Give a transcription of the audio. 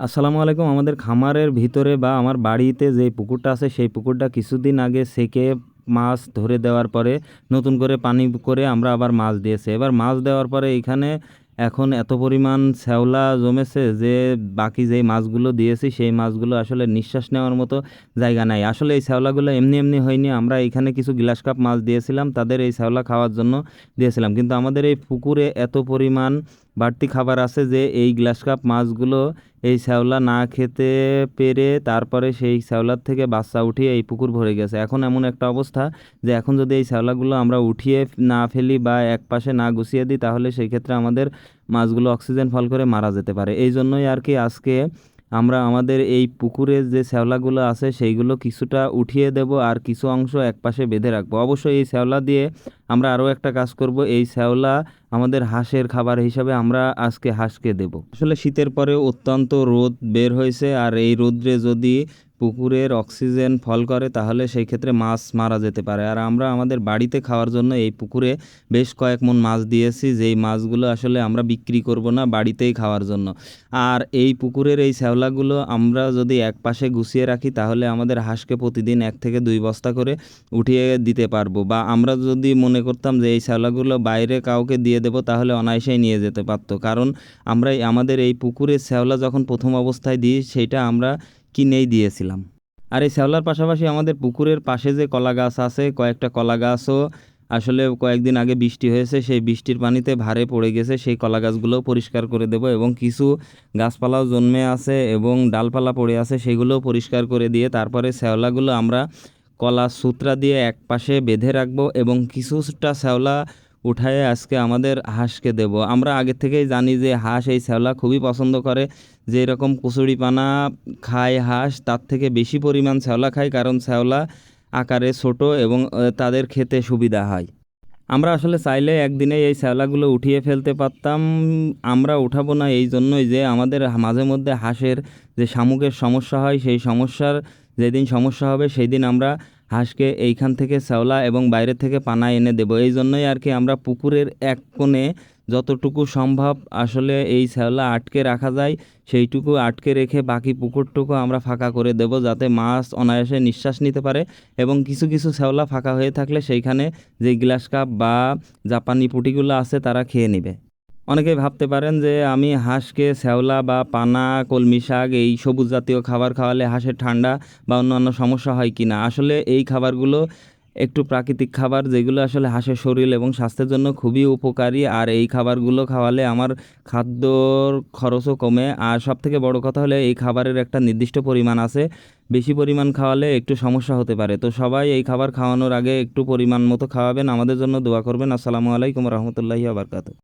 আসসালামু আলাইকুম। আমাদের খামারের ভিতরে বা আমার বাড়িতে যে পুকুরটা আছে সেই পুকুরটা কিছুদিন আগে সেকে মাছ ধরে দেওয়ার পরে নতুন করে পানি করে আমরা আবার মাছ দিয়েছি। এবার মাছ দেওয়ার পরে এখানে এখন এত পরিমাণ শ্যাওলা জমেছে যে বাকি যেই মাছগুলো দিয়েছি সেই মাছগুলো আসলে নিঃশ্বাস নেওয়ার মতো জায়গা নাই। আসলে এই শ্যাওলাগুলো এমনি এমনি হয়নি। আমরা এখানে কিছু গ্লাস কাপ মাছ দিয়েছিলাম, তাদের এই শ্যাওলা খাওয়ার জন্য দিয়েছিলাম, কিন্তু আমাদের এই পুকুরে এত পরিমাণ বাড়তি খাবার আছে যে এই গ্লাস কাপ মাছগুলো এই শ্যাওলা না খেতে পেরে তারপরে সেই শ্যাওলার থেকে বাচ্চা উঠিয়ে এই পুকুর ভরে গেছে। এখন এমন একটা অবস্থা যে এখন যদি এই শ্যাওলাগুলো আমরা উঠিয়ে না ফেলি বা এক পাশে না গুছিয়ে দিই তাহলে সেই ক্ষেত্রে আমাদের মাছগুলো অক্সিজেন ফল করে মারা যেতে পারে। এই জন্যই আর কি আজকে আমরা আমাদের এই পুকুরের যে শ্যাওলাগুলো আছে সেইগুলো কিছুটা উঠিয়ে দেব আর কিছু অংশ একপাশে বেঁধে রাখবো। অবশ্যই এই শ্যাওলা দিয়ে আমরা আরও একটা কাজ করব, এই শ্যাওলা আমাদের হাঁসের খাবার হিসাবে আমরা আজকে হাঁসকে দেব। আসলে শীতের পরে অত্যন্ত রোদ বের হয়েছে, আর এই রোদ্রে যদি পুকুরের অক্সিজেন ফল করে তাহলে সেই ক্ষেত্রে মাছ মারা যেতে পারে। আর আমরা আমাদের বাড়িতে খাওয়ার জন্য এই পুকুরে বেশ কয়েক মণ মাছ দিয়েছি, যেই মাছগুলো আসলে আমরা বিক্রি করব না, বাড়িতেই খাওয়ার জন্য। আর এই পুকুরের এই শ্যাওলাগুলো আমরা যদি এক পাশে গুছিয়ে রাখি তাহলে আমাদের হাঁসকে প্রতিদিন 1 থেকে 2 বস্তা করে উঠিয়ে দিতে পারবো। বা আমরা যদি মনে করতাম যে এই শ্যাওলাগুলো বাইরে কাউকে দিয়ে দেবো তাহলে অনায়াসেই নিয়ে যেতে পারতো, কারণ আমরা আমাদের এই পুকুরের শ্যাওলা যখন প্রথম অবস্থায় দিই সেইটা আমরা কিনেই দিয়েছিলাম। আর এই শ্যাওলার পাশাপাশি আমাদের পুকুরের পাশে যে কলা গাছ আছে, কয়েকটা কলা গাছও আসলে কয়েকদিন আগে বৃষ্টি হয়েছে, সেই বৃষ্টির পানিতে ভারে পড়ে গেছে, সেই কলা গাছগুলোও পরিষ্কার করে দেব এবং কিছু গাছপালাও জন্মে আছে এবং ডালপালা পড়ে আছে সেগুলোও পরিষ্কার করে দিয়ে তারপরে শ্যাওলাগুলো আমরা কলা সূত্রা দিয়ে এক পাশে বেঁধে রাখবো এবং কিছুটা শ্যাওলা উঠায়ে আজকে আমাদের হাঁসকে দেব। আমরা আগে থেকেই জানি যে হাঁস এই শ্যাওলা খুবই পছন্দ করে, যে এরকম কচুরিপানা খায় হাঁস তার থেকে বেশি পরিমাণ শ্যাওলা খায়, কারণ শ্যাওলা আকারে ছোট এবং তাদের খেতে সুবিধা হয়। আমরা আসলে চাইলে একদিনে এই শ্যাওলাগুলো উঠিয়ে ফেলতে পারতাম। আমরা উঠাবো না এই জন্যই যে আমাদের মাঝে মধ্যে হাঁসের যে শামুকের সমস্যা হয়, সেই সমস্যার যেদিন সমস্যা হবে সেই দিন আমরা হাঁসকে এইখান থেকে শ্যাওলা এবং বাইরে থেকে পানা এনে দেব। এই জন্যই আর কি আমরা পুকুরের এক কোণে যতটুকু সম্ভব আসলে এই শ্যাওলা আটকে রাখা যায় সেইটুকু আটকে রেখে বাকি পুকুরটুকু আমরা ফাঁকা করে দেব, যাতে মাছ অনায়াসে নিঃশ্বাস নিতে পারে। এবং কিছু কিছু শ্যাওলা ফাঁকা হয়ে থাকলে সেইখানে যে গ্লাস কাপ বা জাপানি পুঁটিগুলো আছে তারা খেয়ে নেবে। অনেকেই ভাবতে পারেন যে আমি হাঁসকে শ্যাওলা বা পানা, কলমি শাক এই সবুজ জাতীয় খাবার খাওয়ালে হাঁসের ঠান্ডা বা অন্যান্য সমস্যা হয় কি না। আসলে এই খাবারগুলো একটু প্রাকৃতিক খাবার, যেগুলো আসলে হাঁসের শরীর এবং স্বাস্থ্যের জন্য খুবই উপকারী। আর এই খাবারগুলো খাওয়ালে আমার খাদ্যর খরচও কমে। আর সবথেকে বড় কথা হলে এই খাবারের একটা নির্দিষ্ট পরিমাণ আছে, বেশি পরিমাণ খাওয়ালে একটু সমস্যা হতে পারে। তো সবাই এই খাবার খাওয়ানোর আগে একটু পরিমাণ মতো খাওয়াবেন, আমাদের জন্য দোয়া করবেন। আসসালামু আলাইকুম রহমতুল্লাহি ওয়া বারাকাতুহু।